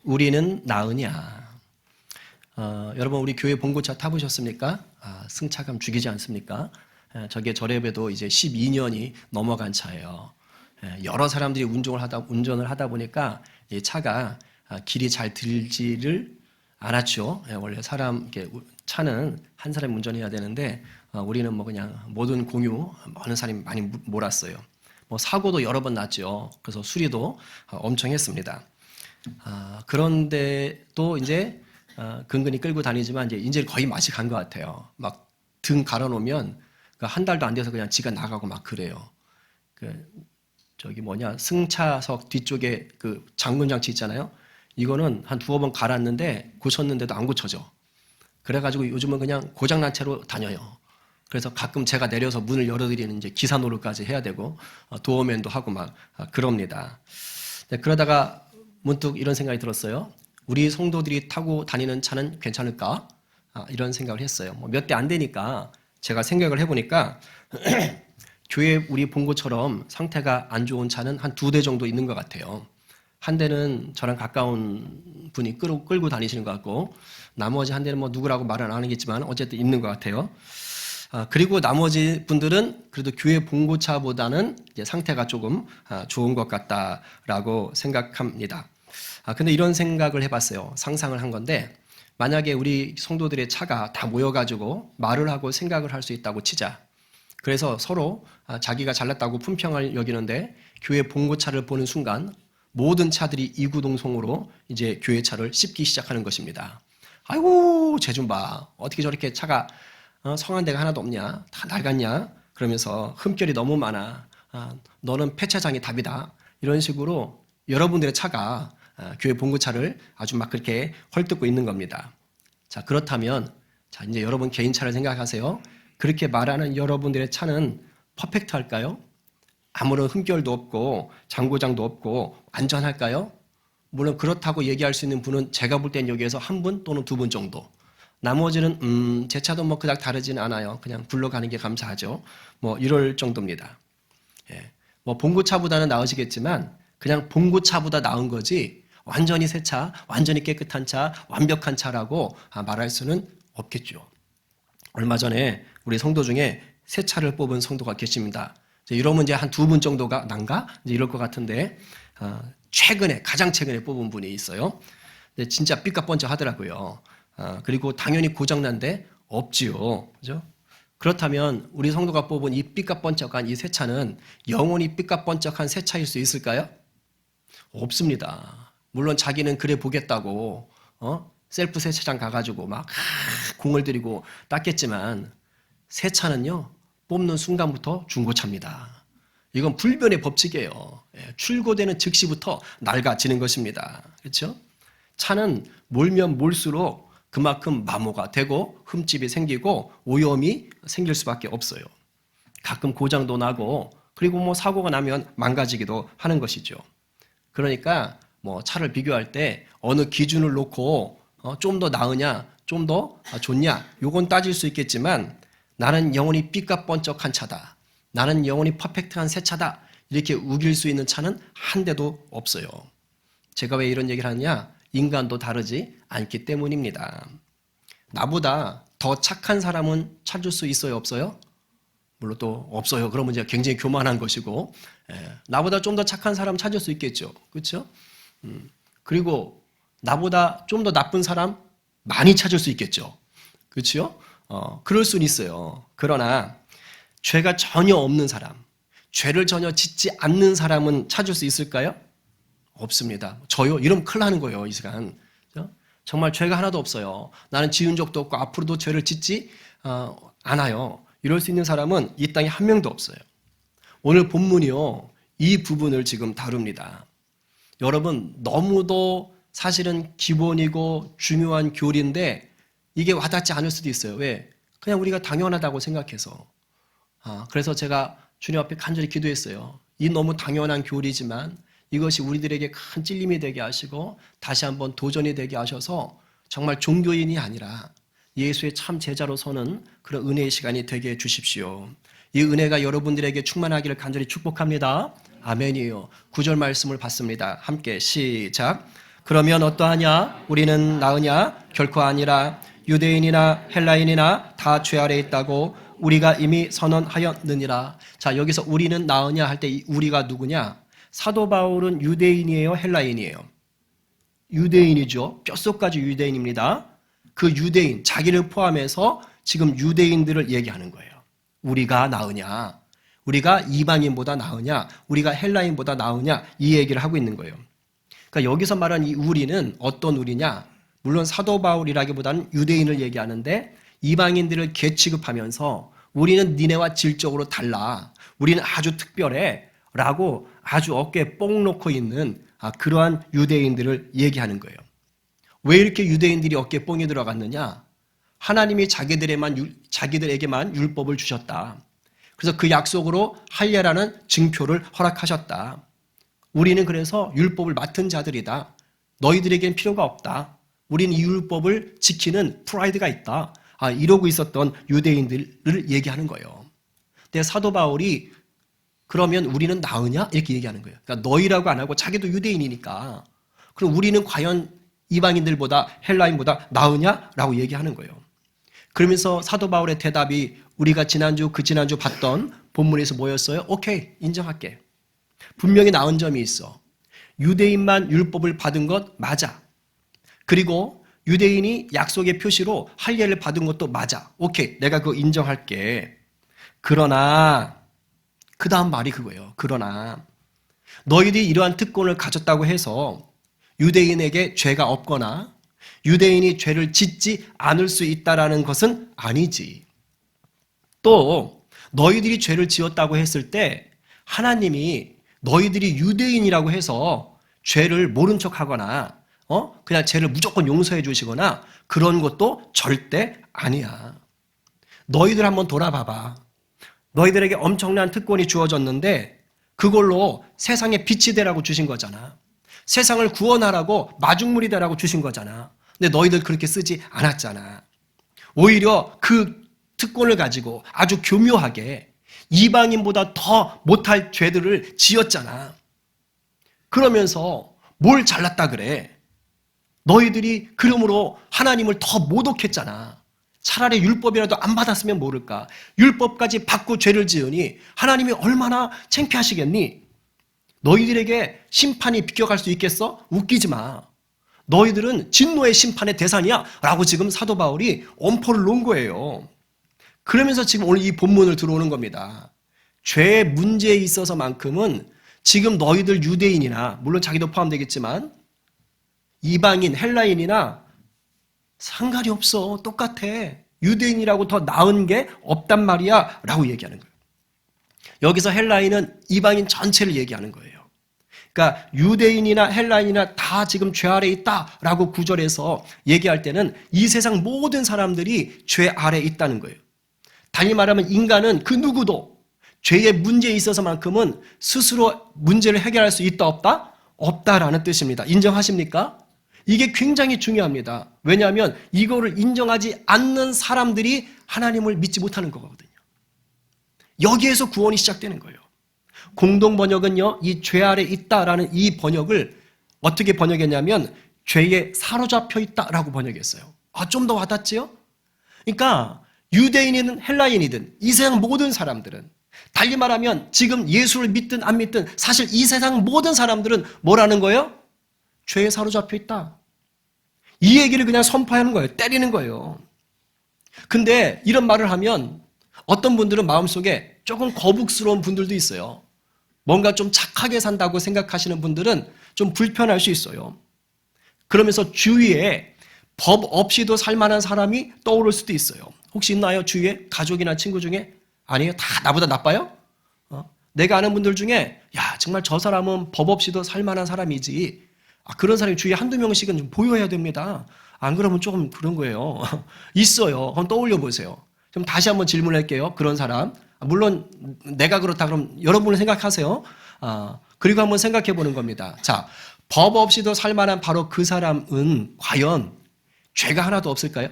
우리는 나으냐? 여러분 우리 교회 봉고차 타보셨습니까? 승차감 죽이지 않습니까? 저게 저랩에도 이제 12년이 넘어간 차예요. 여러 사람들이 운전을 하다 보니까 이 차가 길이 잘 들지를 않았죠. 원래 차는 한 사람이 운전해야 되는데 우리는 뭐 그냥 모든 공유 많은 사람이 많이 몰았어요. 뭐 사고도 여러 번 났죠. 그래서 수리도 엄청 했습니다. 그런데 또 이제 근근히 끌고 다니지만 이제 거의 맛이 간 것 같아요. 막 등 갈아놓으면 한 달도 안 돼서 그냥 지가 나가고 막 그래요. 승차석 뒤쪽에 그 잠금 장치 있잖아요. 이거는 한 두어 번 갈았는데 고쳤는데도 안 고쳐져. 그래가지고 요즘은 그냥 고장난 채로 다녀요. 그래서 가끔 제가 내려서 문을 열어드리는 이제 기사 노릇까지 해야 되고 도어맨도 하고 막 그럽니다. 그러다가 문득 이런 생각이 들었어요. 우리 성도들이 타고 다니는 차는 괜찮을까? 이런 생각을 했어요. 몇 대 안 되니까 제가 생각을 해보니까 교회 우리 본고처럼 상태가 안 좋은 차는 한 2대 정도 있는 것 같아요. 한 대는 저랑 가까운 분이 끌고 다니시는 것 같고 나머지 한 대는 뭐 누구라고 말은 안 하겠지만 어쨌든 있는 것 같아요. 그리고 나머지 분들은 그래도 교회 봉고차보다는 이제 상태가 조금 좋은 것 같다라고 생각합니다. 근데 이런 생각을 해봤어요. 상상을 한 건데 만약에 우리 성도들의 차가 다 모여가지고 말을 하고 생각을 할 수 있다고 치자. 그래서 서로 자기가 잘났다고 품평을 여기는데 교회 봉고차를 보는 순간 모든 차들이 이구동성으로 이제 교회 차를 씹기 시작하는 것입니다. 아이고 쟤 좀 봐. 어떻게 저렇게 차가 성한 데가 하나도 없냐? 다 낡았냐? 그러면서 흠결이 너무 많아. 너는 폐차장이 답이다. 이런 식으로 여러분들의 차가 교회 봉고차를 아주 막 그렇게 헐뜯고 있는 겁니다. 자, 그렇다면 이제 여러분 개인 차를 생각하세요. 그렇게 말하는 여러분들의 차는 퍼펙트할까요? 아무런 흠결도 없고 장고장도 없고 안전할까요? 물론 그렇다고 얘기할 수 있는 분은 제가 볼 땐 여기에서 한 분 또는 2분 정도. 나머지는 제 차도 뭐 그닥 다르진 않아요. 그냥 굴러가는 게 감사하죠. 뭐 이럴 정도입니다. 뭐 봉고차보다는 나으시겠지만 그냥 봉고차보다 나은 거지 완전히 새 차, 완전히 깨끗한 차, 완벽한 차라고 말할 수는 없겠죠. 얼마 전에 우리 성도 중에 새 차를 뽑은 성도가 계십니다. 이러면 이제 한 2분 정도가 난가? 이제 이럴 것 같은데 가장 최근에 뽑은 분이 있어요. 근데 진짜 삐까뻔쩍 하더라고요. 그리고 당연히 고장난데 없지요. 그죠? 그렇다면 우리 성도가 뽑은 이 삐까뻔쩍한 이 새 차는 영원히 삐까뻔쩍한 새 차일 수 있을까요? 없습니다. 물론 자기는 그래 보겠다고 셀프 세차장 가가지고 막 공을 들이고 닦겠지만 새 차는요 뽑는 순간부터 중고차입니다. 이건 불변의 법칙이에요. 출고되는 즉시부터 낡아지는 것입니다. 그렇죠? 차는 몰면 몰수록 그만큼 마모가 되고 흠집이 생기고 오염이 생길 수밖에 없어요. 가끔 고장도 나고 그리고 뭐 사고가 나면 망가지기도 하는 것이죠. 그러니까 뭐 차를 비교할 때 어느 기준을 놓고 좀 더 나으냐, 좀 더 좋냐, 요건 따질 수 있겠지만 나는 영원히 삐까뻔쩍한 차다. 나는 영원히 퍼펙트한 새 차다. 이렇게 우길 수 있는 차는 한 대도 없어요. 제가 왜 이런 얘기를 하느냐? 인간도 다르지 않기 때문입니다. 나보다 더 착한 사람은 찾을 수 있어요, 없어요? 물론 또 없어요. 그러면 이제 굉장히 교만한 것이고 나보다 좀 더 착한 사람 찾을 수 있겠죠. 그렇죠? 그리고 나보다 좀 더 나쁜 사람 많이 찾을 수 있겠죠. 그렇죠? 그럴 수는 있어요. 그러나 죄가 전혀 없는 사람, 죄를 전혀 짓지 않는 사람은 찾을 수 있을까요? 없습니다. 저요? 이러면 큰일 나는 거예요, 이 시간. 정말 죄가 하나도 없어요. 나는 지은 적도 없고 앞으로도 죄를 짓지 않아요. 이럴 수 있는 사람은 이 땅에 한 명도 없어요. 오늘 본문이요, 이 부분을 지금 다룹니다. 여러분, 너무도 사실은 기본이고 중요한 교리인데 이게 와닿지 않을 수도 있어요. 왜? 그냥 우리가 당연하다고 생각해서. 그래서 제가 주님 앞에 간절히 기도했어요. 이 너무 당연한 교리지만 이것이 우리들에게 큰 찔림이 되게 하시고 다시 한번 도전이 되게 하셔서 정말 종교인이 아니라 예수의 참 제자로 서는 그런 은혜의 시간이 되게 해주십시오. 이 은혜가 여러분들에게 충만하기를 간절히 축복합니다. 아멘이에요. 9절 말씀을 받습니다. 함께 시작. 그러면 어떠하냐? 우리는 나으냐? 결코 아니라 유대인이나 헬라인이나 다 죄 아래 있다고 우리가 이미 선언하였느니라. 자, 여기서 우리는 나으냐 할 때 이 우리가 누구냐? 사도 바울은 유대인이에요, 헬라인이에요? 유대인이죠. 뼛속까지 유대인입니다. 그 유대인, 자기를 포함해서 지금 유대인들을 얘기하는 거예요. 우리가 나으냐? 우리가 이방인보다 나으냐? 우리가 헬라인보다 나으냐? 이 얘기를 하고 있는 거예요. 그러니까 여기서 말하는 이 우리는 어떤 우리냐? 물론 사도 바울이라기보다는 유대인을 얘기하는데 이방인들을 개 취급하면서 우리는 니네와 질적으로 달라. 우리는 아주 특별해. 라고 아주 어깨에 뽕 놓고 있는 그러한 유대인들을 얘기하는 거예요. 왜 이렇게 유대인들이 어깨에 뽕이 들어갔느냐? 하나님이 자기들에게만 율법을 주셨다. 그래서 그 약속으로 할례라는 증표를 허락하셨다. 우리는 그래서 율법을 맡은 자들이다. 너희들에겐 필요가 없다. 우리는 이 율법을 지키는 프라이드가 있다. 이러고 있었던 유대인들을 얘기하는 거예요. 근데 사도 바울이 그러면 우리는 나으냐? 이렇게 얘기하는 거예요. 그러니까 너희라고 안 하고 자기도 유대인이니까 그럼 우리는 과연 이방인들보다 헬라인보다 나으냐? 라고 얘기하는 거예요. 그러면서 사도 바울의 대답이 우리가 그 지난주 봤던 본문에서 뭐였어요? 오케이, 인정할게. 분명히 나은 점이 있어. 유대인만 율법을 받은 것 맞아. 그리고 유대인이 약속의 표시로 할례를 받은 것도 맞아. 오케이, 내가 그거 인정할게. 그러나 그 다음 말이 그거예요. 그러나 너희들이 이러한 특권을 가졌다고 해서 유대인에게 죄가 없거나 유대인이 죄를 짓지 않을 수 있다라는 것은 아니지. 또 너희들이 죄를 지었다고 했을 때 하나님이 너희들이 유대인이라고 해서 죄를 모른 척하거나 그냥 죄를 무조건 용서해 주시거나 그런 것도 절대 아니야. 너희들 한번 돌아봐봐. 너희들에게 엄청난 특권이 주어졌는데 그걸로 세상에 빛이 되라고 주신 거잖아. 세상을 구원하라고 마중물이 되라고 주신 거잖아. 근데 너희들 그렇게 쓰지 않았잖아. 오히려 그 특권을 가지고 아주 교묘하게 이방인보다 더 못할 죄들을 지었잖아. 그러면서 뭘 잘났다 그래? 너희들이 그러므로 하나님을 더 모독했잖아. 차라리 율법이라도 안 받았으면 모를까. 율법까지 받고 죄를 지으니 하나님이 얼마나 창피하시겠니? 너희들에게 심판이 비껴갈 수 있겠어? 웃기지 마. 너희들은 진노의 심판의 대상이야 라고 지금 사도 바울이 엄포를 놓은 거예요. 그러면서 지금 오늘 이 본문을 들어오는 겁니다. 죄의 문제에 있어서만큼은 지금 너희들 유대인이나 물론 자기도 포함되겠지만 이방인, 헬라인이나 상관이 없어. 똑같아. 유대인이라고 더 나은 게 없단 말이야 라고 얘기하는 거예요. 여기서 헬라인은 이방인 전체를 얘기하는 거예요. 그러니까 유대인이나 헬라인이나 다 지금 죄 아래 있다라고 구절에서 얘기할 때는 이 세상 모든 사람들이 죄 아래 있다는 거예요. 달리 말하면 인간은 그 누구도 죄의 문제에 있어서만큼은 스스로 문제를 해결할 수 있다 없다? 없다라는 뜻입니다. 인정하십니까? 이게 굉장히 중요합니다. 왜냐하면 이거를 인정하지 않는 사람들이 하나님을 믿지 못하는 거거든요. 여기에서 구원이 시작되는 거예요. 공동 번역은요, 이 죄 아래 있다라는 이 번역을 어떻게 번역했냐면 죄에 사로잡혀 있다라고 번역했어요. 좀 더 와닿지요? 그러니까 유대인이든 헬라인이든 이 세상 모든 사람들은 달리 말하면 지금 예수를 믿든 안 믿든 사실 이 세상 모든 사람들은 뭐라는 거예요? 죄에 사로잡혀 있다. 이 얘기를 그냥 선포하는 거예요. 때리는 거예요. 근데 이런 말을 하면 어떤 분들은 마음속에 조금 거북스러운 분들도 있어요. 뭔가 좀 착하게 산다고 생각하시는 분들은 좀 불편할 수 있어요. 그러면서 주위에 법 없이도 살만한 사람이 떠오를 수도 있어요. 혹시 있나요? 주위에 가족이나 친구 중에? 아니에요? 다 나보다 나빠요? 내가 아는 분들 중에 야 정말 저 사람은 법 없이도 살만한 사람이지. 그런 사람이 주위에 한두 명씩은 좀 보여야 됩니다. 안 그러면 조금 그런 거예요. 있어요. 한번 떠올려 보세요. 그럼 다시 한번 질문할게요. 그런 사람. 물론 내가 그렇다 그럼 여러분을 생각하세요. 그리고 한번 생각해 보는 겁니다. 자, 법 없이도 살만한 바로 그 사람은 과연 죄가 하나도 없을까요?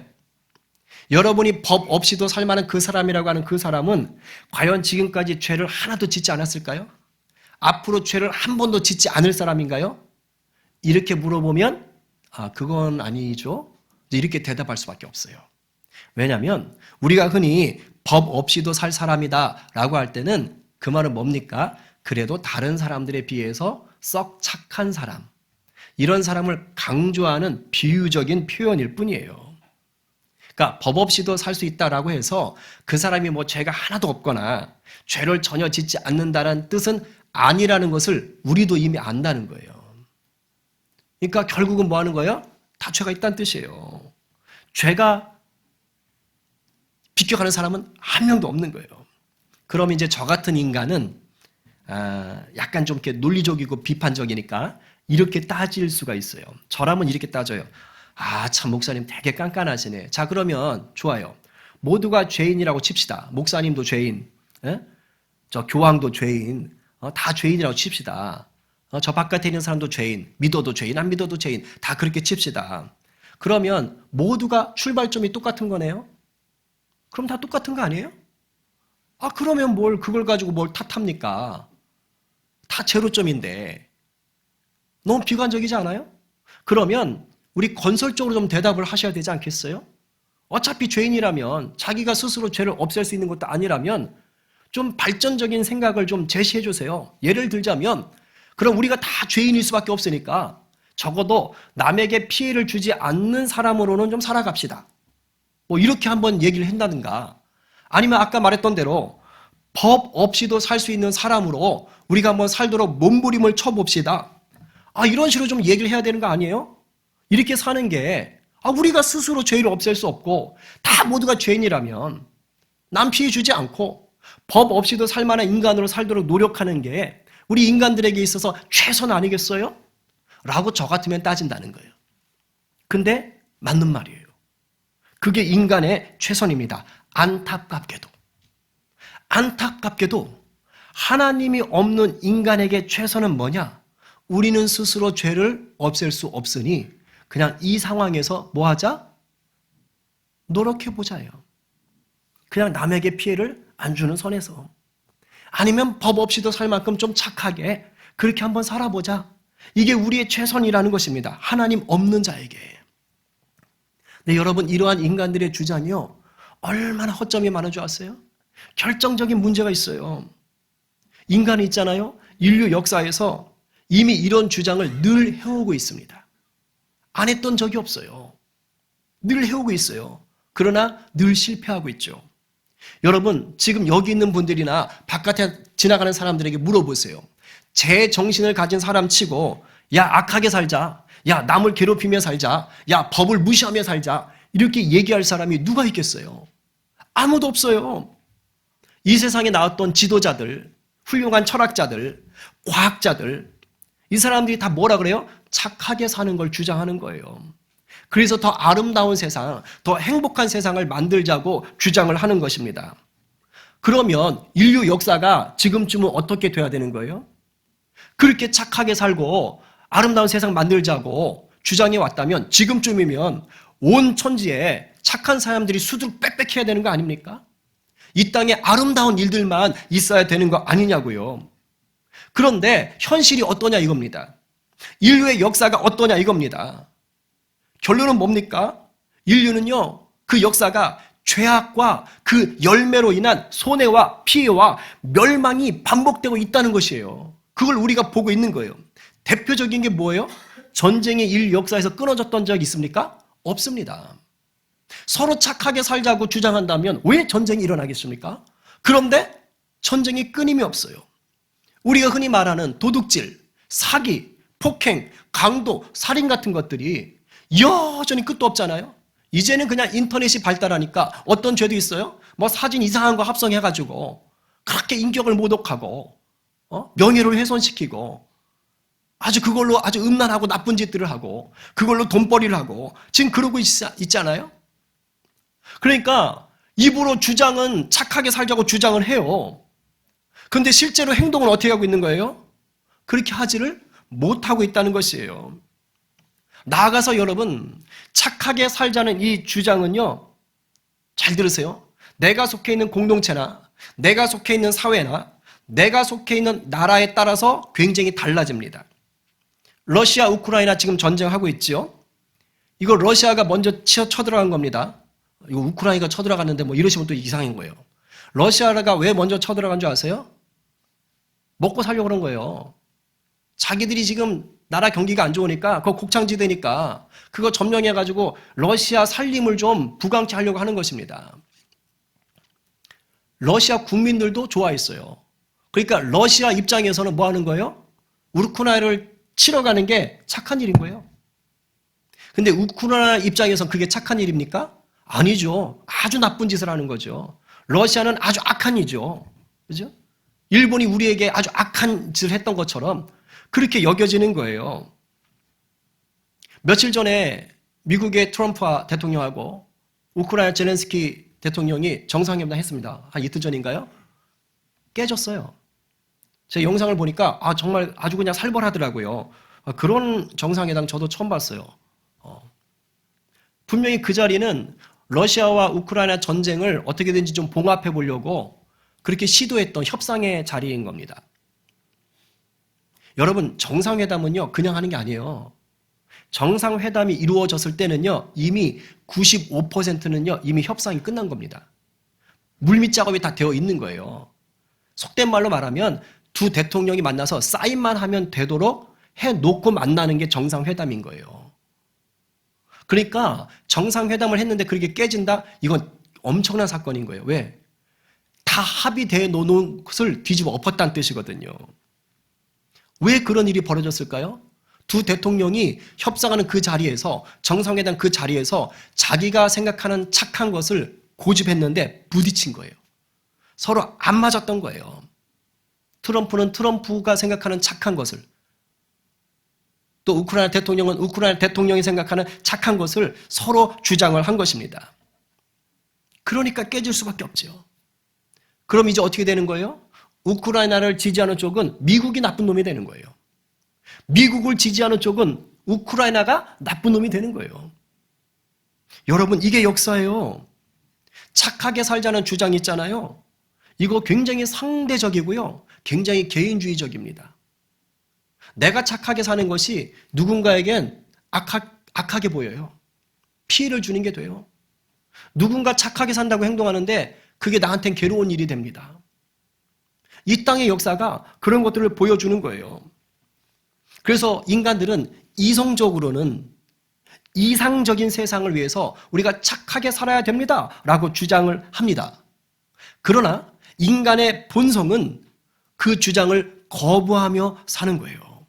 여러분이 법 없이도 살만한 그 사람이라고 하는 그 사람은 과연 지금까지 죄를 하나도 짓지 않았을까요? 앞으로 죄를 한 번도 짓지 않을 사람인가요? 이렇게 물어보면 그건 아니죠. 이렇게 대답할 수밖에 없어요. 왜냐하면 우리가 흔히 법 없이도 살 사람이다 라고 할 때는 그 말은 뭡니까? 그래도 다른 사람들에 비해서 썩 착한 사람, 이런 사람을 강조하는 비유적인 표현일 뿐이에요. 그러니까 법 없이도 살 수 있다라고 해서 그 사람이 뭐 죄가 하나도 없거나 죄를 전혀 짓지 않는다는 뜻은 아니라는 것을 우리도 이미 안다는 거예요. 그러니까 결국은 뭐 하는 거예요? 다 죄가 있다는 뜻이에요. 죄가 비껴가는 사람은 한 명도 없는 거예요. 그럼 이제 저 같은 인간은 약간 좀 이렇게 논리적이고 비판적이니까 이렇게 따질 수가 있어요. 저라면 이렇게 따져요. 참 목사님 되게 깐깐하시네. 자, 그러면 좋아요. 모두가 죄인이라고 칩시다. 목사님도 죄인, 저 교황도 죄인, 다 죄인이라고 칩시다. 저 바깥에 있는 사람도 죄인, 믿어도 죄인, 안 믿어도 죄인, 다 그렇게 칩시다. 그러면 모두가 출발점이 똑같은 거네요? 그럼 다 똑같은 거 아니에요? 그러면 그걸 가지고 뭘 탓합니까? 다 제로점인데. 너무 비관적이지 않아요? 그러면 우리 건설적으로 좀 대답을 하셔야 되지 않겠어요? 어차피 죄인이라면, 자기가 스스로 죄를 없앨 수 있는 것도 아니라면 좀 발전적인 생각을 좀 제시해 주세요. 예를 들자면, 그럼 우리가 다 죄인일 수밖에 없으니까 적어도 남에게 피해를 주지 않는 사람으로는 좀 살아갑시다. 이렇게 한번 얘기를 한다든가, 아니면 아까 말했던 대로 법 없이도 살 수 있는 사람으로 우리가 한번 살도록 몸부림을 쳐봅시다. 이런 식으로 좀 얘기를 해야 되는 거 아니에요? 이렇게 사는 게, 우리가 스스로 죄를 없앨 수 없고 다 모두가 죄인이라면 남 피해 주지 않고 법 없이도 살 만한 인간으로 살도록 노력하는 게 우리 인간들에게 있어서 최선 아니겠어요? 라고 저 같으면 따진다는 거예요. 근데 맞는 말이에요. 그게 인간의 최선입니다. 안타깝게도 하나님이 없는 인간에게 최선은 뭐냐? 우리는 스스로 죄를 없앨 수 없으니 그냥 이 상황에서 뭐 하자? 노력해보자요. 그냥 남에게 피해를 안 주는 선에서. 아니면 법 없이도 살 만큼 좀 착하게 그렇게 한번 살아보자. 이게 우리의 최선이라는 것입니다. 하나님 없는 자에게. 네, 여러분, 이러한 인간들의 주장이요, 얼마나 허점이 많은 줄 아세요? 결정적인 문제가 있어요. 인간이 있잖아요. 인류 역사에서 이미 이런 주장을 늘 해오고 있습니다. 안 했던 적이 없어요. 늘 해오고 있어요. 그러나 늘 실패하고 있죠. 여러분, 지금 여기 있는 분들이나 바깥에 지나가는 사람들에게 물어보세요. 제 정신을 가진 사람 치고, 야, 악하게 살자. 야, 남을 괴롭히며 살자. 야, 법을 무시하며 살자. 이렇게 얘기할 사람이 누가 있겠어요? 아무도 없어요. 이 세상에 나왔던 지도자들, 훌륭한 철학자들, 과학자들, 이 사람들이 다 뭐라 그래요? 착하게 사는 걸 주장하는 거예요. 그래서 더 아름다운 세상, 더 행복한 세상을 만들자고 주장을 하는 것입니다. 그러면 인류 역사가 지금쯤은 어떻게 돼야 되는 거예요? 그렇게 착하게 살고 아름다운 세상 만들자고 주장해 왔다면 지금쯤이면 온 천지에 착한 사람들이 수두룩 빽빽해야 되는 거 아닙니까? 이 땅에 아름다운 일들만 있어야 되는 거 아니냐고요. 그런데 현실이 어떠냐 이겁니다. 인류의 역사가 어떠냐 이겁니다. 결론은 뭡니까? 인류는요, 그 역사가 죄악과 그 열매로 인한 손해와 피해와 멸망이 반복되고 있다는 것이에요. 그걸 우리가 보고 있는 거예요. 대표적인 게 뭐예요? 전쟁의 인류 역사에서 끊어졌던 적이 있습니까? 없습니다. 서로 착하게 살자고 주장한다면 왜 전쟁이 일어나겠습니까? 그런데 전쟁이 끊임이 없어요. 우리가 흔히 말하는 도둑질, 사기, 폭행, 강도, 살인 같은 것들이 여전히 끝도 없잖아요. 이제는 그냥 인터넷이 발달하니까 어떤 죄도 있어요. 뭐 사진 이상한 거 합성해가지고 그렇게 인격을 모독하고 명예를 훼손시키고 아주 그걸로 아주 음란하고 나쁜 짓들을 하고 그걸로 돈벌이를 하고 지금 그러고 있잖아요. 그러니까 입으로 주장은 착하게 살자고 주장을 해요. 그런데 실제로 행동은 어떻게 하고 있는 거예요? 그렇게 하지를 못하고 있다는 것이에요. 나아가서 여러분, 착하게 살자는 이 주장은요, 잘 들으세요. 내가 속해 있는 공동체나 내가 속해 있는 사회나 내가 속해 있는 나라에 따라서 굉장히 달라집니다. 러시아, 우크라이나 지금 전쟁하고 있죠. 이거 러시아가 먼저 쳐들어간 겁니다. 이거 우크라이나가 쳐들어갔는데 뭐 이러시면 또 이상한 거예요. 러시아가 왜 먼저 쳐들어간 줄 아세요? 먹고 살려고 그런 거예요. 자기들이 지금 나라 경기가 안 좋으니까 그거 곡창지대니까 그거 점령해가지고 러시아 살림을 좀 부강케 하려고 하는 것입니다. 러시아 국민들도 좋아했어요. 그러니까 러시아 입장에서는 뭐 하는 거예요? 우크라이나를 치러 가는 게 착한 일인 거예요. 근데 우크라이나 입장에서는 그게 착한 일입니까? 아니죠. 아주 나쁜 짓을 하는 거죠. 러시아는 아주 악한 이죠. 그죠? 일본이 우리에게 아주 악한 짓을 했던 것처럼 그렇게 여겨지는 거예요. 며칠 전에 미국의 트럼프 대통령하고 우크라이나 젤렌스키 대통령이 정상회담 했습니다. 한 이틀 전인가요? 깨졌어요. 제 영상을 보니까 정말 아주 그냥 살벌하더라고요. 그런 정상회담 저도 처음 봤어요. 분명히 그 자리는 러시아와 우크라이나 전쟁을 어떻게든지 좀 봉합해 보려고 그렇게 시도했던 협상의 자리인 겁니다. 여러분, 정상회담은요, 그냥 하는 게 아니에요. 정상회담이 이루어졌을 때는요, 이미 95%는요, 이미 협상이 끝난 겁니다. 물밑 작업이 다 되어 있는 거예요. 속된 말로 말하면 두 대통령이 만나서 사인만 하면 되도록 해놓고 만나는 게 정상회담인 거예요. 그러니까 정상회담을 했는데 그렇게 깨진다? 이건 엄청난 사건인 거예요. 왜? 다 합의되어 놓은 것을 뒤집어 엎었다는 뜻이거든요. 왜 그런 일이 벌어졌을까요? 두 대통령이 협상하는 그 자리에서, 정상회담 그 자리에서 자기가 생각하는 착한 것을 고집했는데 부딪힌 거예요. 서로 안 맞았던 거예요. 트럼프는 트럼프가 생각하는 착한 것을, 또 우크라이나 대통령은 우크라이나 대통령이 생각하는 착한 것을 서로 주장을 한 것입니다. 그러니까 깨질 수밖에 없죠. 그럼 이제 어떻게 되는 거예요? 우크라이나를 지지하는 쪽은 미국이 나쁜 놈이 되는 거예요. 미국을 지지하는 쪽은 우크라이나가 나쁜 놈이 되는 거예요. 여러분, 이게 역사예요. 착하게 살자는 주장이 있잖아요. 이거 굉장히 상대적이고요. 굉장히 개인주의적입니다. 내가 착하게 사는 것이 누군가에겐 악하게 보여요. 피해를 주는 게 돼요. 누군가 착하게 산다고 행동하는데 그게 나한텐 괴로운 일이 됩니다. 이 땅의 역사가 그런 것들을 보여주는 거예요. 그래서 인간들은 이성적으로는 이상적인 세상을 위해서 우리가 착하게 살아야 됩니다 라고 주장을 합니다. 그러나 인간의 본성은 그 주장을 거부하며 사는 거예요.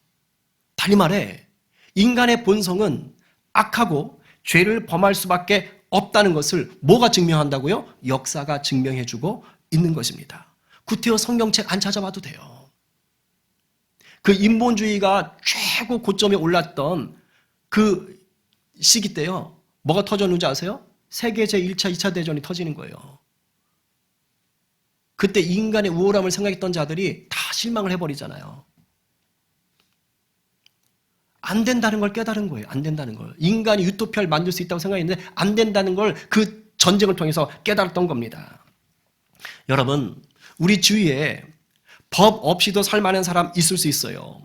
달리 말해 인간의 본성은 악하고 죄를 범할 수밖에 없다는 것을 뭐가 증명한다고요? 역사가 증명해주고 있는 것입니다. 구태여 성경책 안 찾아봐도 돼요. 그 인본주의가 최고 고점에 올랐던 그 시기 때요. 뭐가 터졌는지 아세요? 세계 제1차, 2차 대전이 터지는 거예요. 그때 인간의 우월함을 생각했던 자들이 다 실망을 해버리잖아요. 안 된다는 걸 깨달은 거예요. 안 된다는 걸. 인간이 유토피아를 만들 수 있다고 생각했는데 안 된다는 걸 그 전쟁을 통해서 깨달았던 겁니다. 여러분, 우리 주위에 법 없이도 살만한 사람 있을 수 있어요.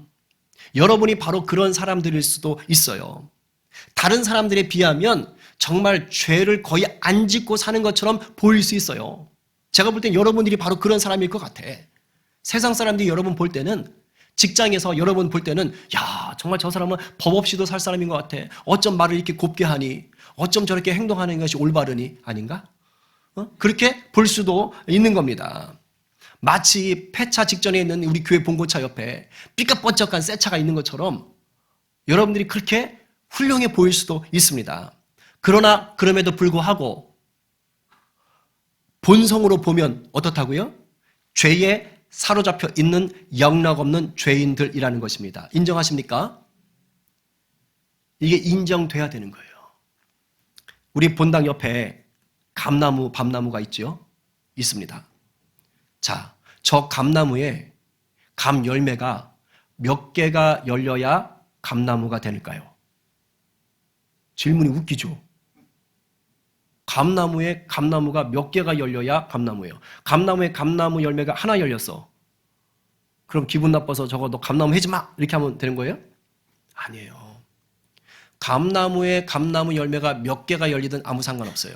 여러분이 바로 그런 사람들일 수도 있어요. 다른 사람들에 비하면 정말 죄를 거의 안 짓고 사는 것처럼 보일 수 있어요. 제가 볼 땐 여러분들이 바로 그런 사람일 것 같아. 세상 사람들이 여러분 볼 때는, 직장에서 여러분 볼 때는 야, 정말 저 사람은 법 없이도 살 사람인 것 같아. 어쩜 말을 이렇게 곱게 하니? 어쩜 저렇게 행동하는 것이 올바르니? 아닌가? 그렇게 볼 수도 있는 겁니다. 마치 폐차 직전에 있는 우리 교회 봉고차 옆에 삐까뻔쩍한 새 차가 있는 것처럼 여러분들이 그렇게 훌륭해 보일 수도 있습니다. 그러나 그럼에도 불구하고 본성으로 보면 어떻다고요? 죄에 사로잡혀 있는 영락 없는 죄인들이라는 것입니다. 인정하십니까? 이게 인정돼야 되는 거예요. 우리 본당 옆에 감나무, 밤나무가 있죠? 있습니다. 자, 저 감나무에 감 열매가 몇 개가 열려야 감나무가 될까요? 질문이 웃기죠? 감나무에 감나무가 몇 개가 열려야 감나무예요. 감나무에 감나무 열매가 하나 열렸어. 그럼 기분 나빠서 저거 너 감나무 해지 마! 이렇게 하면 되는 거예요? 아니에요. 감나무에 감나무 열매가 몇 개가 열리든 아무 상관없어요.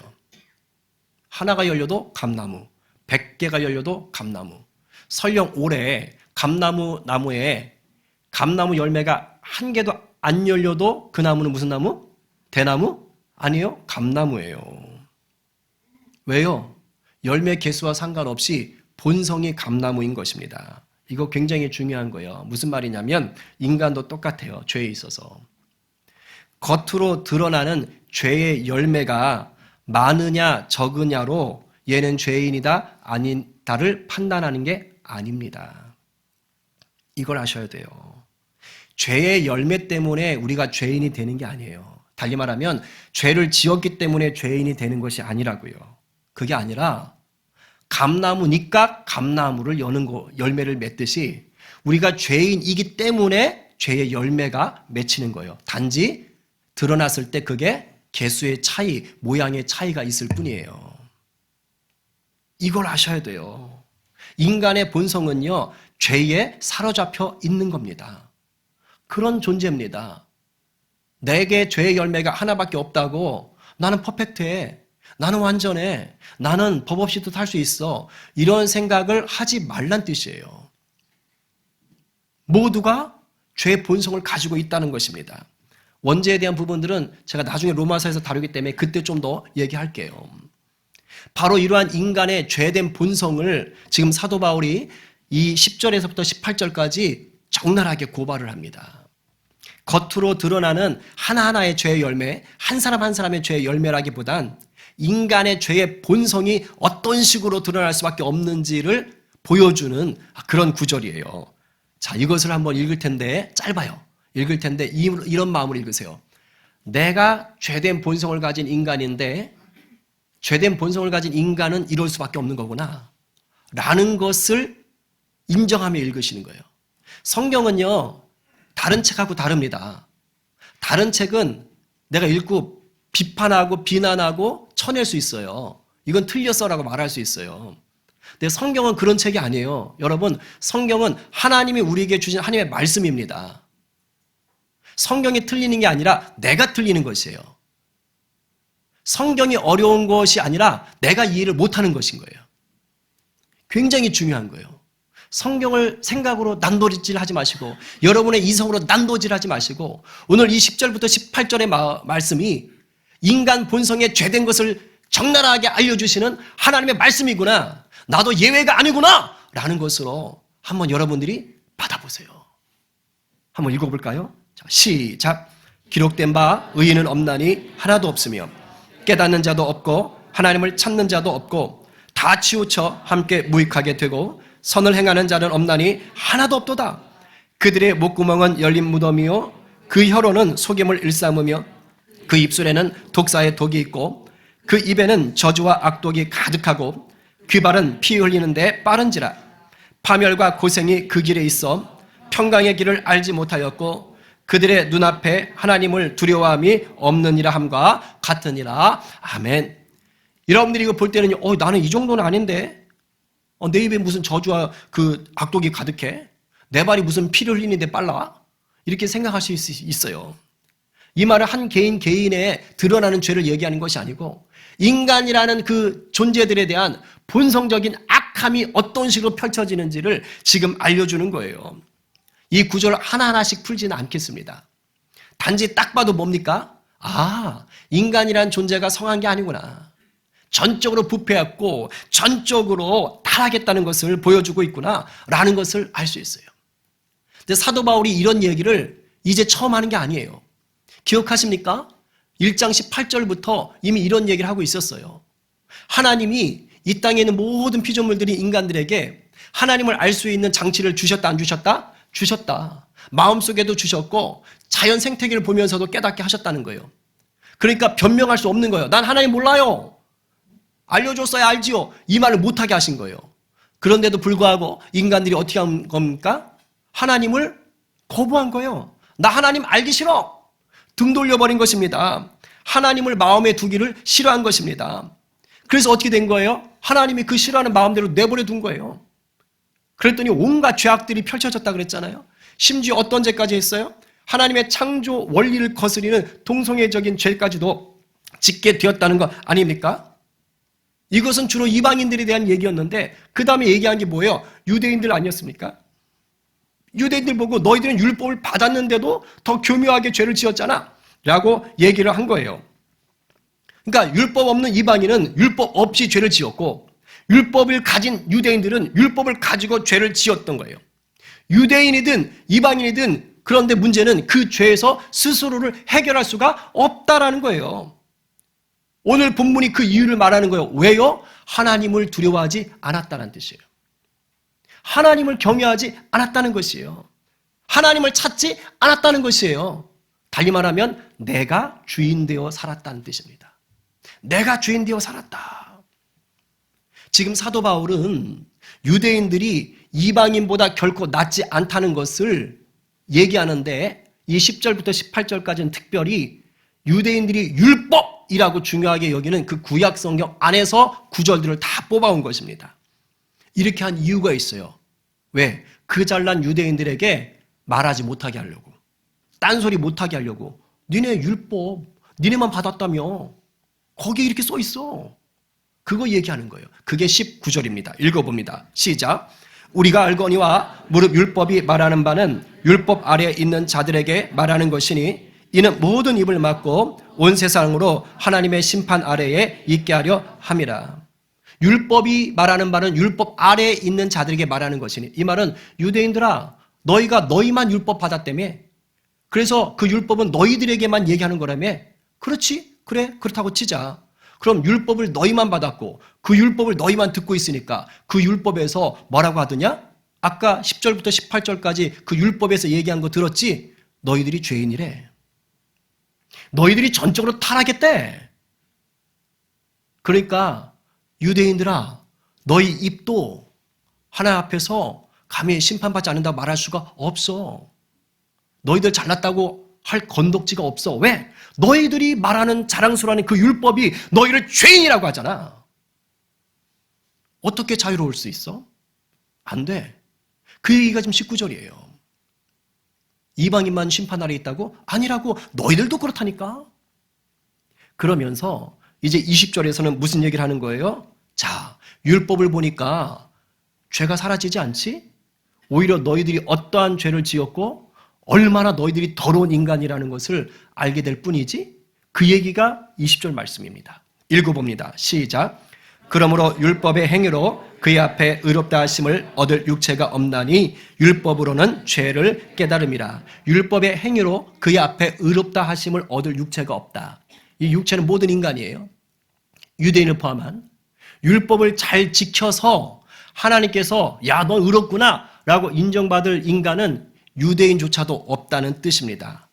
하나가 열려도 감나무, 100개가 열려도 감나무. 설령 올해 나무에 감나무 열매가 한 개도 안 열려도 그 나무는 무슨 나무? 대나무? 아니에요. 감나무예요. 왜요? 열매 개수와 상관없이 본성이 감나무인 것입니다. 이거 굉장히 중요한 거예요. 무슨 말이냐면 인간도 똑같아요. 죄에 있어서. 겉으로 드러나는 죄의 열매가 많으냐 적으냐로 얘는 죄인이다 아니다를 판단하는 게 아닙니다. 이걸 아셔야 돼요. 죄의 열매 때문에 우리가 죄인이 되는 게 아니에요. 달리 말하면 죄를 지었기 때문에 죄인이 되는 것이 아니라고요. 그게 아니라 감나무니까 감나무를 여는 거, 열매를 맺듯이 우리가 죄인이기 때문에 죄의 열매가 맺히는 거예요. 단지 드러났을 때 그게 개수의 차이, 모양의 차이가 있을 뿐이에요. 이걸 아셔야 돼요. 인간의 본성은요, 죄에 사로잡혀 있는 겁니다. 그런 존재입니다. 내게 죄의 열매가 하나밖에 없다고 나는 퍼펙트해. 나는 완전해. 나는 법 없이도 살 수 있어. 이런 생각을 하지 말란 뜻이에요. 모두가 죄의 본성을 가지고 있다는 것입니다. 원죄에 대한 부분들은 제가 나중에 로마서에서 다루기 때문에 그때 좀 더 얘기할게요. 바로 이러한 인간의 죄된 본성을 지금 사도 바울이 이 10절에서부터 18절까지 적나라하게 고발을 합니다. 겉으로 드러나는 하나하나의 죄의 열매, 한 사람 한 사람의 죄의 열매라기보단 인간의 죄의 본성이 어떤 식으로 드러날 수밖에 없는지를 보여주는 그런 구절이에요. 자, 이것을 한번 읽을 텐데 짧아요. 읽을 텐데 이런 마음으로 읽으세요. 내가 죄된 본성을 가진 인간인데 죄된 본성을 가진 인간은 이럴 수밖에 없는 거구나 라는 것을 인정하며 읽으시는 거예요. 성경은요, 다른 책하고 다릅니다. 다른 책은 내가 읽고 비판하고 비난하고 쳐낼 수 있어요. 이건 틀렸어라고 말할 수 있어요. 근데 성경은 그런 책이 아니에요. 여러분, 성경은 하나님이 우리에게 주신 하나님의 말씀입니다. 성경이 틀리는 게 아니라 내가 틀리는 것이에요. 성경이 어려운 것이 아니라 내가 이해를 못하는 것인 거예요. 굉장히 중요한 거예요. 성경을 생각으로 난도질 하지 마시고 여러분의 이성으로 난도질 하지 마시고 오늘 이 10절부터 18절의 말씀이 인간 본성에 죄된 것을 적나라하게 알려주시는 하나님의 말씀이구나. 나도 예외가 아니구나 라는 것으로 한번 여러분들이 받아보세요. 한번 읽어볼까요? 자, 시작. 기록된 바 의인은 없나니 하나도 없으며 깨닫는 자도 없고 하나님을 찾는 자도 없고 다 치우쳐 함께 무익하게 되고 선을 행하는 자는 없나니 하나도 없도다. 그들의 목구멍은 열린 무덤이요 그 혀로는 속임을 일삼으며 그 입술에는 독사의 독이 있고 그 입에는 저주와 악독이 가득하고 귀발은 피 흘리는데 빠른지라. 파멸과 고생이 그 길에 있어 평강의 길을 알지 못하였고 그들의 눈앞에 하나님을 두려워함이 없느니라 함과 같으니라. 아멘. 여러분들이 이거 볼 때는 나는 이 정도는 아닌데 내 입에 무슨 저주와 그 악독이 가득해? 내 발이 무슨 피를 흘리는데 빨라? 이렇게 생각하실 수 있어요. 이 말은 한 개인의 드러나는 죄를 얘기하는 것이 아니고 인간이라는 그 존재들에 대한 본성적인 악함이 어떤 식으로 펼쳐지는지를 지금 알려주는 거예요. 이 구절을 하나하나씩 풀지는 않겠습니다. 단지 딱 봐도 뭡니까? 인간이란 존재가 성한 게 아니구나. 전적으로 부패했고 전적으로 타락했다는 것을 보여주고 있구나 라는 것을 알 수 있어요. 근데 사도 바울이 이런 얘기를 이제 처음 하는 게 아니에요. 기억하십니까? 1장 18절부터 이미 이런 얘기를 하고 있었어요. 하나님이 이 땅에 있는 모든 피조물들이 인간들에게 하나님을 알 수 있는 장치를 주셨다 안 주셨다? 주셨다. 마음속에도 주셨고 자연 생태계를 보면서도 깨닫게 하셨다는 거예요. 그러니까 변명할 수 없는 거예요. 난 하나님 몰라요. 알려줬어야 알지요. 이 말을 못하게 하신 거예요. 그런데도 불구하고 인간들이 어떻게 한 겁니까? 하나님을 거부한 거예요. 나 하나님 알기 싫어. 등 돌려버린 것입니다. 하나님을 마음에 두기를 싫어한 것입니다. 그래서 어떻게 된 거예요? 하나님이 그 싫어하는 마음대로 내버려 둔 거예요. 그랬더니 온갖 죄악들이 펼쳐졌다 그랬잖아요. 심지어 어떤 죄까지 했어요? 하나님의 창조 원리를 거스리는 동성애적인 죄까지도 짓게 되었다는 거 아닙니까? 이것은 주로 이방인들에 대한 얘기였는데 그 다음에 얘기한 게 뭐예요? 유대인들 아니었습니까? 유대인들 보고 너희들은 율법을 받았는데도 더 교묘하게 죄를 지었잖아 라고 얘기를 한 거예요. 그러니까 율법 없는 이방인은 율법 없이 죄를 지었고 율법을 가진 유대인들은 율법을 가지고 죄를 지었던 거예요. 유대인이든 이방인이든 그런데 문제는 그 죄에서 스스로를 해결할 수가 없다라는 거예요. 오늘 본문이 그 이유를 말하는 거예요. 왜요? 하나님을 두려워하지 않았다는 뜻이에요. 하나님을 경외하지 않았다는 것이에요. 하나님을 찾지 않았다는 것이에요. 달리 말하면 내가 주인 되어 살았다는 뜻입니다. 내가 주인 되어 살았다. 지금 사도 바울은 유대인들이 이방인보다 결코 낫지 않다는 것을 얘기하는데 이 10절부터 18절까지는 특별히 유대인들이 율법이라고 중요하게 여기는 그 구약 성경 안에서 구절들을 다 뽑아온 것입니다. 이렇게 한 이유가 있어요. 왜? 그 잘난 유대인들에게 말하지 못하게 하려고, 딴소리 못하게 하려고. 니네 율법 니네만 받았다며 거기에 이렇게 써 있어. 그거 얘기하는 거예요. 그게 19절입니다. 읽어봅니다. 시작. 우리가 알거니와 무릇 율법이 말하는 바는 율법 아래에 있는 자들에게 말하는 것이니 이는 모든 입을 막고 온 세상으로 하나님의 심판 아래에 있게 하려 함이라. 율법이 말하는 바는 율법 아래에 있는 자들에게 말하는 것이니, 이 말은 유대인들아 너희만 율법 받았다며, 그래서 그 율법은 너희들에게만 얘기하는 거라며. 그렇지? 그래, 그렇다고 치자. 그럼 율법을 너희만 받았고 그 율법을 너희만 듣고 있으니까 그 율법에서 뭐라고 하더냐? 아까 10절부터 18절까지 그 율법에서 얘기한 거 들었지? 너희들이 죄인이래. 너희들이 전적으로 타락했대. 그러니까 유대인들아, 너희 입도 하나님 앞에서 감히 심판받지 않는다고 말할 수가 없어. 너희들 잘났다고 할 건덕지가 없어. 왜? 너희들이 말하는 자랑스러워하는 그 율법이 너희를 죄인이라고 하잖아. 어떻게 자유로울 수 있어? 안 돼. 그 얘기가 지금 19절이에요. 이방인만 심판 아래 있다고? 아니라고. 너희들도 그렇다니까. 그러면서 이제 20절에서는 무슨 얘기를 하는 거예요? 자, 율법을 보니까 죄가 사라지지 않지? 오히려 너희들이 어떠한 죄를 지었고 얼마나 너희들이 더러운 인간이라는 것을 알게 될 뿐이지? 그 얘기가 20절 말씀입니다. 읽어봅니다. 시작. 그러므로 율법의 행위로 그의 앞에 의롭다 하심을 얻을 육체가 없나니 율법으로는 죄를 깨달음이라. 율법의 행위로 그의 앞에 의롭다 하심을 얻을 육체가 없다. 이 육체는 모든 인간이에요. 유대인을 포함한. 율법을 잘 지켜서 하나님께서 야, 너 의롭구나 라고 인정받을 인간은 유대인조차도 없다는 뜻입니다.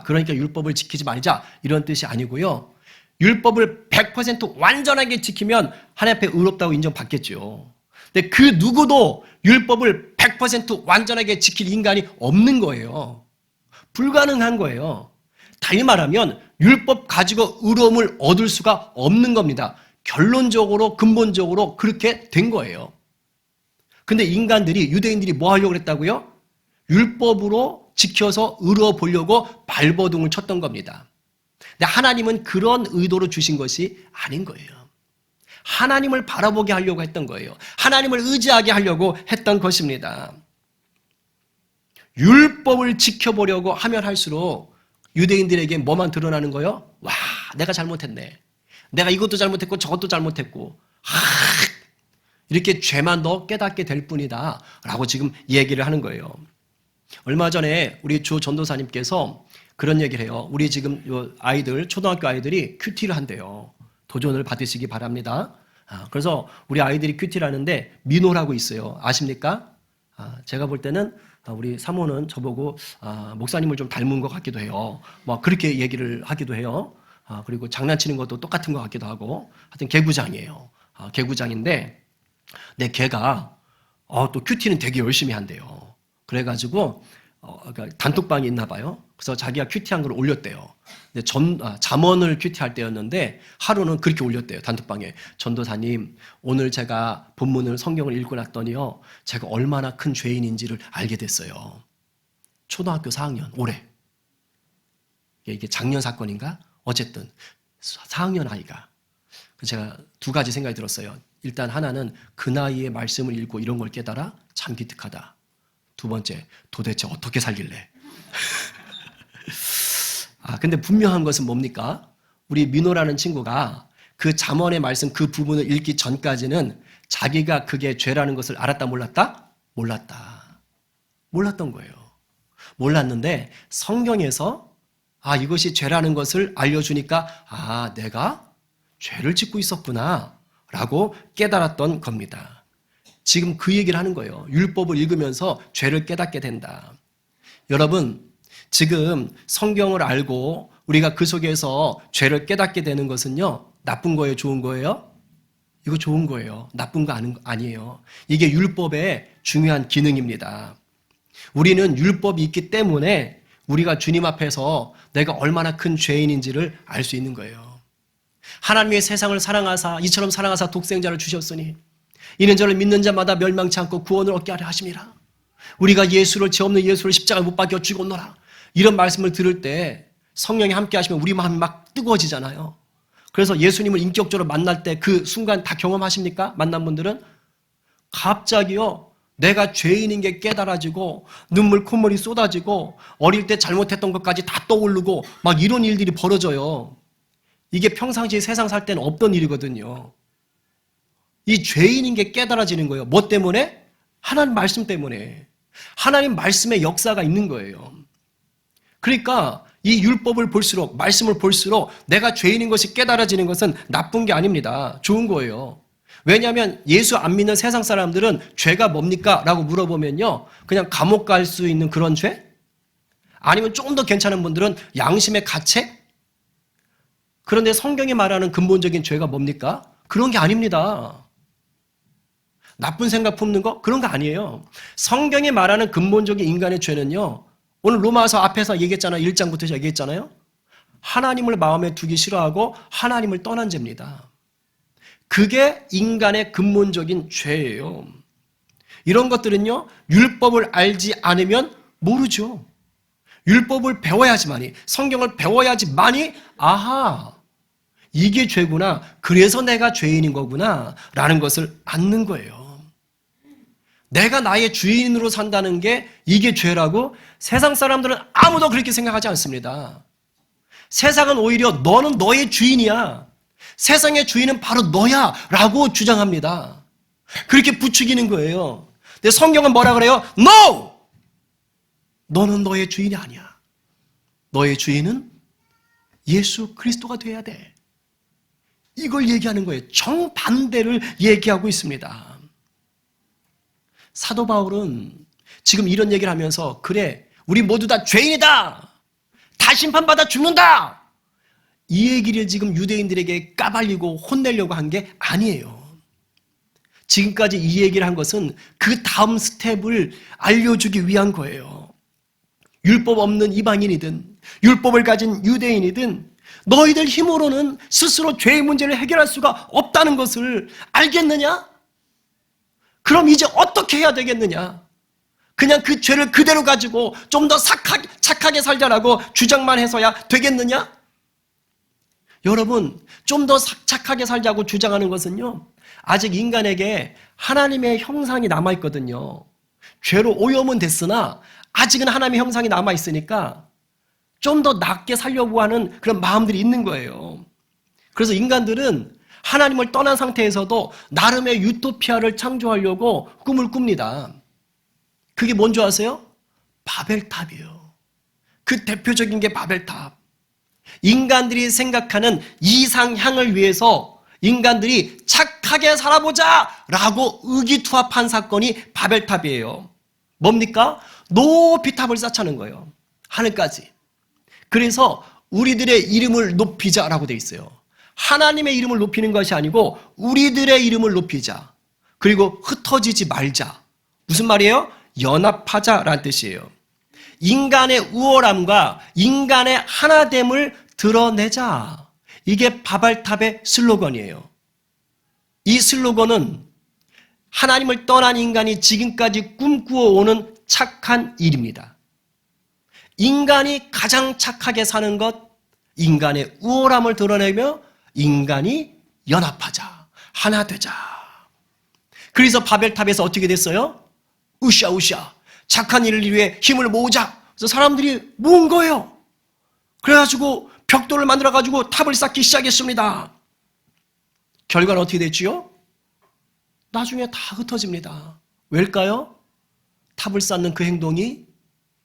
그러니까 율법을 지키지 말자 이런 뜻이 아니고요. 율법을 100% 완전하게 지키면 하나님 앞에 의롭다고 인정받겠죠. 근데 그 누구도 율법을 100% 완전하게 지킬 인간이 없는 거예요. 불가능한 거예요. 달리 말하면 율법 가지고 의로움을 얻을 수가 없는 겁니다. 결론적으로 근본적으로 그렇게 된 거예요. 근데 인간들이, 유대인들이 뭐 하려고 그랬다고요? 율법으로 지켜서 의로워 보려고 발버둥을 쳤던 겁니다. 근데 하나님은 그런 의도로 주신 것이 아닌 거예요. 하나님을 바라보게 하려고 했던 거예요. 하나님을 의지하게 하려고 했던 것입니다. 율법을 지켜보려고 하면 할수록 유대인들에게 뭐만 드러나는 거예요? 와, 내가 잘못했네. 내가 이것도 잘못했고 저것도 잘못했고 이렇게 죄만 더 깨닫게 될 뿐이다 라고 지금 얘기를 하는 거예요. 얼마 전에 우리 조 전도사님께서 그런 얘기를 해요. 우리 지금 요 아이들, 초등학교 아이들이 큐티를 한대요. 도전을 받으시기 바랍니다. 그래서 우리 아이들이 큐티를 하는데 민호라고 있어요. 아십니까? 제가 볼 때는 우리 사모는 저보고 목사님을 좀 닮은 것 같기도 해요. 뭐 그렇게 얘기를 하기도 해요. 그리고 장난치는 것도 똑같은 것 같기도 하고. 하여튼 개구장이에요. 개구장인데 내 개가 또 큐티는 되게 열심히 한대요. 그래가지고 그러니까 단톡방이 있나 봐요. 그래서 자기가 큐티한 걸 올렸대요. 근데 잠언을 큐티할 때였는데 하루는 그렇게 올렸대요. 단톡방에. 전도사님, 오늘 제가 본문을 성경을 읽고 났더니요, 제가 얼마나 큰 죄인인지를 알게 됐어요. 초등학교 4학년 올해. 이게 작년 사건인가? 어쨌든 4학년 아이가. 제가 두 가지 생각이 들었어요. 일단 하나는 그 나이에 말씀을 읽고 이런 걸 깨달아 참 기특하다. 두 번째, 도대체 어떻게 살길래? 근데 분명한 것은 뭡니까? 우리 민호라는 친구가 그 잠언의 말씀 그 부분을 읽기 전까지는 자기가 그게 죄라는 것을 알았다 몰랐다? 몰랐다. 몰랐던 거예요. 몰랐는데 성경에서 이것이 죄라는 것을 알려주니까 내가 죄를 짓고 있었구나 라고 깨달았던 겁니다. 지금 그 얘기를 하는 거예요. 율법을 읽으면서 죄를 깨닫게 된다. 여러분, 지금 성경을 알고 우리가 그 속에서 죄를 깨닫게 되는 것은요, 나쁜 거예요, 좋은 거예요? 이거 좋은 거예요. 나쁜 거 아니에요. 이게 율법의 중요한 기능입니다. 우리는 율법이 있기 때문에 우리가 주님 앞에서 내가 얼마나 큰 죄인인지를 알 수 있는 거예요. 하나님의 세상을 사랑하사 이처럼 사랑하사 독생자를 주셨으니 이는 저를 믿는 자마다 멸망치 않고 구원을 얻게 하려 하심이라. 우리가 예수를 죄 없는 예수를 십자가에 못 박여 죽었노라. 이런 말씀을 들을 때 성령이 함께 하시면 우리 마음이 막 뜨거워지잖아요. 그래서 예수님을 인격적으로 만날 때 그 순간 다 경험하십니까? 만난 분들은 갑자기요, 내가 죄인인 게 깨달아지고 눈물 콧물이 쏟아지고 어릴 때 잘못했던 것까지 다 떠오르고 막 이런 일들이 벌어져요. 이게 평상시에 세상 살 때는 없던 일이거든요. 이 죄인인 게 깨달아지는 거예요. 뭐 때문에? 하나님 말씀 때문에. 하나님 말씀의 역사가 있는 거예요. 그러니까 이 율법을 볼수록, 말씀을 볼수록 내가 죄인인 것이 깨달아지는 것은 나쁜 게 아닙니다. 좋은 거예요. 왜냐하면 예수 안 믿는 세상 사람들은 죄가 뭡니까? 라고 물어보면요, 그냥 감옥 갈 수 있는 그런 죄? 아니면 조금 더 괜찮은 분들은 양심의 가책? 그런데 성경이 말하는 근본적인 죄가 뭡니까? 그런 게 아닙니다. 나쁜 생각 품는 거? 그런 거 아니에요. 성경이 말하는 근본적인 인간의 죄는요, 오늘 로마서 앞에서 얘기했잖아요. 1장부터 얘기했잖아요. 하나님을 마음에 두기 싫어하고 하나님을 떠난 죄입니다. 그게 인간의 근본적인 죄예요. 이런 것들은요, 율법을 알지 않으면 모르죠. 율법을 배워야지만이, 성경을 배워야지만이 이게 죄구나, 그래서 내가 죄인인 거구나 라는 것을 아는 거예요. 내가 나의 주인으로 산다는 게 이게 죄라고 세상 사람들은 아무도 그렇게 생각하지 않습니다. 세상은 오히려 너는 너의 주인이야, 세상의 주인은 바로 너야 라고 주장합니다. 그렇게 부추기는 거예요. 근데 성경은 뭐라 그래요? No! 너는 너의 주인이 아니야. 너의 주인은 예수 그리스도가 돼야 돼. 이걸 얘기하는 거예요. 정반대를 얘기하고 있습니다. 사도 바울은 지금 이런 얘기를 하면서 그래, 우리 모두 다 죄인이다, 다 심판받아 죽는다, 이 얘기를 지금 유대인들에게 까발리고 혼내려고 한 게 아니에요. 지금까지 이 얘기를 한 것은 그 다음 스텝을 알려주기 위한 거예요. 율법 없는 이방인이든 율법을 가진 유대인이든 너희들 힘으로는 스스로 죄의 문제를 해결할 수가 없다는 것을 알겠느냐? 그럼 이제 어떻게 해야 되겠느냐? 그냥 그 죄를 그대로 가지고 좀 더 착하게 살자라고 주장만 해서야 되겠느냐? 여러분, 좀 더 착하게 살자고 주장하는 것은요, 아직 인간에게 하나님의 형상이 남아있거든요. 죄로 오염은 됐으나 아직은 하나님의 형상이 남아있으니까 좀 더 낫게 살려고 하는 그런 마음들이 있는 거예요. 그래서 인간들은 하나님을 떠난 상태에서도 나름의 유토피아를 창조하려고 꿈을 꿉니다. 그게 뭔지 아세요? 바벨탑이에요. 그 대표적인 게 바벨탑. 인간들이 생각하는 이상향을 위해서 인간들이 착하게 살아보자 라고 의기투합한 사건이 바벨탑이에요. 뭡니까? 높이 탑을 쌓자는 거예요. 하늘까지. 그래서 우리들의 이름을 높이자라고 돼 있어요. 하나님의 이름을 높이는 것이 아니고 우리들의 이름을 높이자. 그리고 흩어지지 말자. 무슨 말이에요? 연합하자라는 뜻이에요. 인간의 우월함과 인간의 하나됨을 드러내자. 이게 바벨탑의 슬로건이에요. 이 슬로건은 하나님을 떠난 인간이 지금까지 꿈꾸어오는 착한 일입니다. 인간이 가장 착하게 사는 것, 인간의 우월함을 드러내며 인간이 연합하자, 하나 되자. 그래서 바벨탑에서 어떻게 됐어요? 으쌰으쌰 착한 일을 위해 힘을 모으자. 그래서 사람들이 모은 거예요. 그래가지고 벽돌을 만들어가지고 탑을 쌓기 시작했습니다. 결과는 어떻게 됐지요? 나중에 다 흩어집니다. 왜일까요? 탑을 쌓는 그 행동이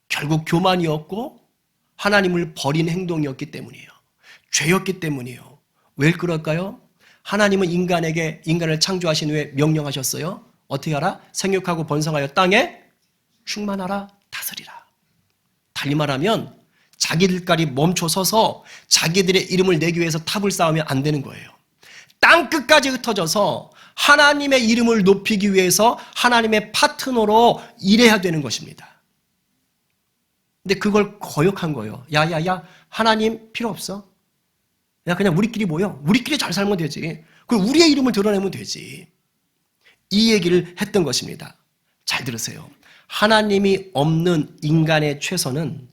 결국 교만이었고 하나님을 버린 행동이었기 때문이에요. 죄였기 때문이에요. 왜 그럴까요? 하나님은 인간을 창조하신 후에 명령하셨어요. 어떻게 하라? 생육하고 번성하여 땅에 충만하라, 다스리라. 달리 말하면 자기들끼리 멈춰서서 자기들의 이름을 내기 위해서 탑을 쌓으면 안 되는 거예요. 땅 끝까지 흩어져서 하나님의 이름을 높이기 위해서 하나님의 파트너로 일해야 되는 것입니다. 근데 그걸 거역한 거예요. 야야야, 하나님 필요 없어. 야, 그냥 우리끼리 모여. 우리끼리 잘 살면 되지. 그리고 우리의 이름을 드러내면 되지. 이 얘기를 했던 것입니다. 잘 들으세요. 하나님이 없는 인간의 최선은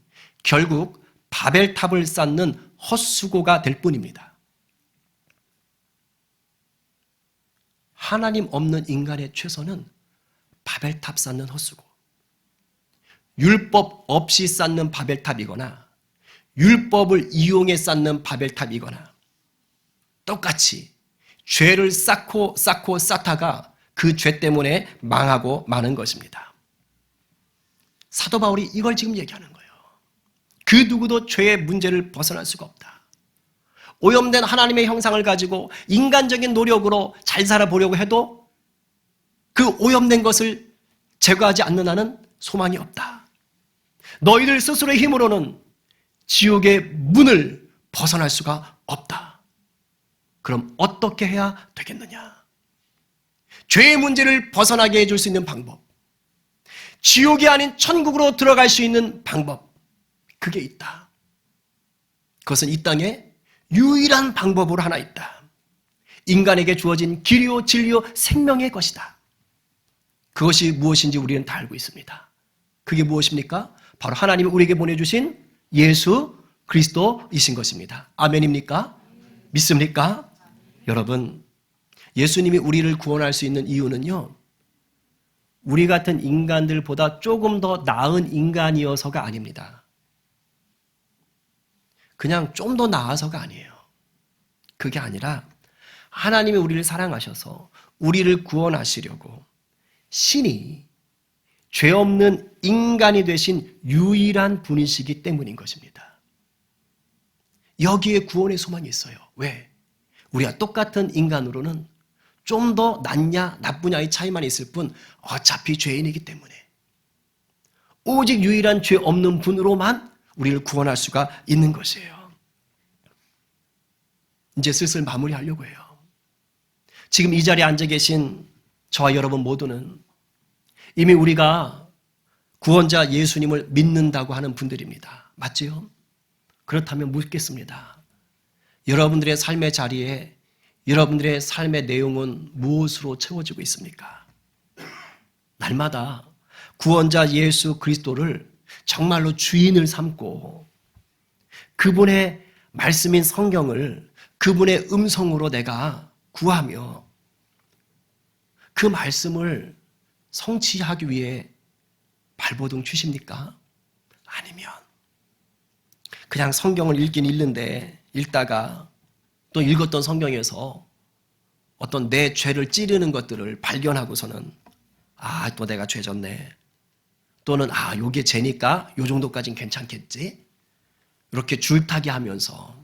결국 바벨탑을 쌓는 헛수고가 될 뿐입니다. 하나님 없는 인간의 최선은 바벨탑 쌓는 헛수고, 율법 없이 쌓는 바벨탑이거나 율법을 이용해 쌓는 바벨탑이거나 똑같이 죄를 쌓고 쌓다가 그 죄 때문에 망하고 마는 것입니다. 사도 바울이 이걸 지금 얘기하는 거예요. 그 누구도 죄의 문제를 벗어날 수가 없다. 오염된 하나님의 형상을 가지고 인간적인 노력으로 잘 살아보려고 해도 그 오염된 것을 제거하지 않는 한은 소망이 없다. 너희들 스스로의 힘으로는 지옥의 문을 벗어날 수가 없다. 그럼 어떻게 해야 되겠느냐? 죄의 문제를 벗어나게 해줄 수 있는 방법, 지옥이 아닌 천국으로 들어갈 수 있는 방법, 그게 있다. 그것은 이 땅에 유일한 방법으로 하나 있다. 인간에게 주어진 길이요 진리요 생명의 것이다. 그것이 무엇인지 우리는 다 알고 있습니다. 그게 무엇입니까? 바로 하나님이 우리에게 보내주신 예수 그리스도이신 것입니다. 아멘입니까? 믿습니까? 여러분, 예수님이 우리를 구원할 수 있는 이유는요, 우리 같은 인간들보다 조금 더 나은 인간이어서가 아닙니다. 그냥 좀 더 나아서가 아니에요. 그게 아니라 하나님이 우리를 사랑하셔서 우리를 구원하시려고 신이 죄 없는 인간이 되신 유일한 분이시기 때문인 것입니다. 여기에 구원의 소망이 있어요. 왜? 우리가 똑같은 인간으로는 좀 더 낫냐 나쁘냐의 차이만 있을 뿐 어차피 죄인이기 때문에 오직 유일한 죄 없는 분으로만 우리를 구원할 수가 있는 것이에요. 이제 슬슬 마무리하려고 해요. 지금 이 자리에 앉아 계신 저와 여러분 모두는 이미 우리가 구원자 예수님을 믿는다고 하는 분들입니다. 맞지요? 그렇다면 묻겠습니다. 여러분들의 삶의 자리에 여러분들의 삶의 내용은 무엇으로 채워지고 있습니까? 날마다 구원자 예수 그리스도를 정말로 주인을 삼고 그분의 말씀인 성경을 그분의 음성으로 내가 구하며 그 말씀을 성취하기 위해 발버둥 치십니까? 아니면 그냥 성경을 읽긴 읽는데 읽다가 또 읽었던 성경에서 어떤 내 죄를 찌르는 것들을 발견하고서는 또 내가 죄 졌네. 또는 요게 죄니까 요 정도까지는 괜찮겠지. 이렇게 줄타기 하면서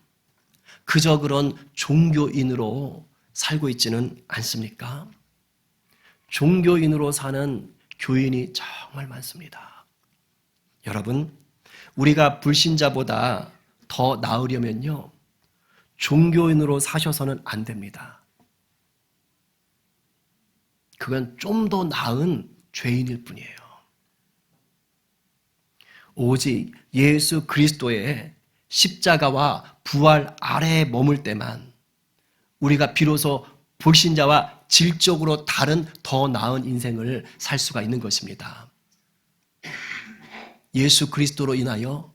그저 그런 종교인으로 살고 있지는 않습니까? 종교인으로 사는 교인이 정말 많습니다. 여러분, 우리가 불신자보다 더 나으려면요, 종교인으로 사셔서는 안 됩니다. 그건 좀 더 나은 죄인일 뿐이에요. 오직 예수 그리스도의 십자가와 부활 아래에 머물 때만 우리가 비로소 불신자와 질적으로 다른 더 나은 인생을 살 수가 있는 것입니다. 예수 그리스도로 인하여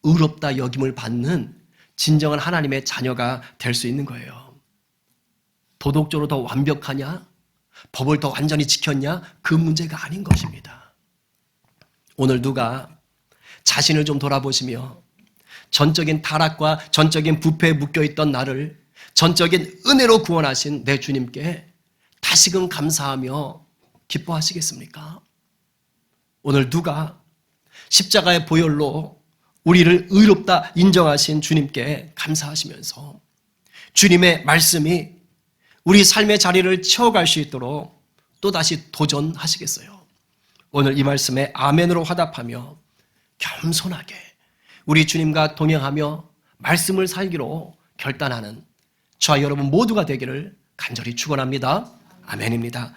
의롭다 여김을 받는 진정한 하나님의 자녀가 될 수 있는 거예요. 도덕적으로 더 완벽하냐? 법을 더 완전히 지켰냐? 그 문제가 아닌 것입니다. 오늘 누가 자신을 좀 돌아보시며 전적인 타락과 전적인 부패에 묶여있던 나를 전적인 은혜로 구원하신 내 주님께 다시금 감사하며 기뻐하시겠습니까? 오늘 누가 십자가의 보혈로 우리를 의롭다 인정하신 주님께 감사하시면서 주님의 말씀이 우리 삶의 자리를 채워갈 수 있도록 또다시 도전하시겠어요? 오늘 이 말씀에 아멘으로 화답하며 겸손하게 우리 주님과 동행하며 말씀을 살기로 결단하는 저와 여러분 모두가 되기를 간절히 축원합니다. 아멘입니다.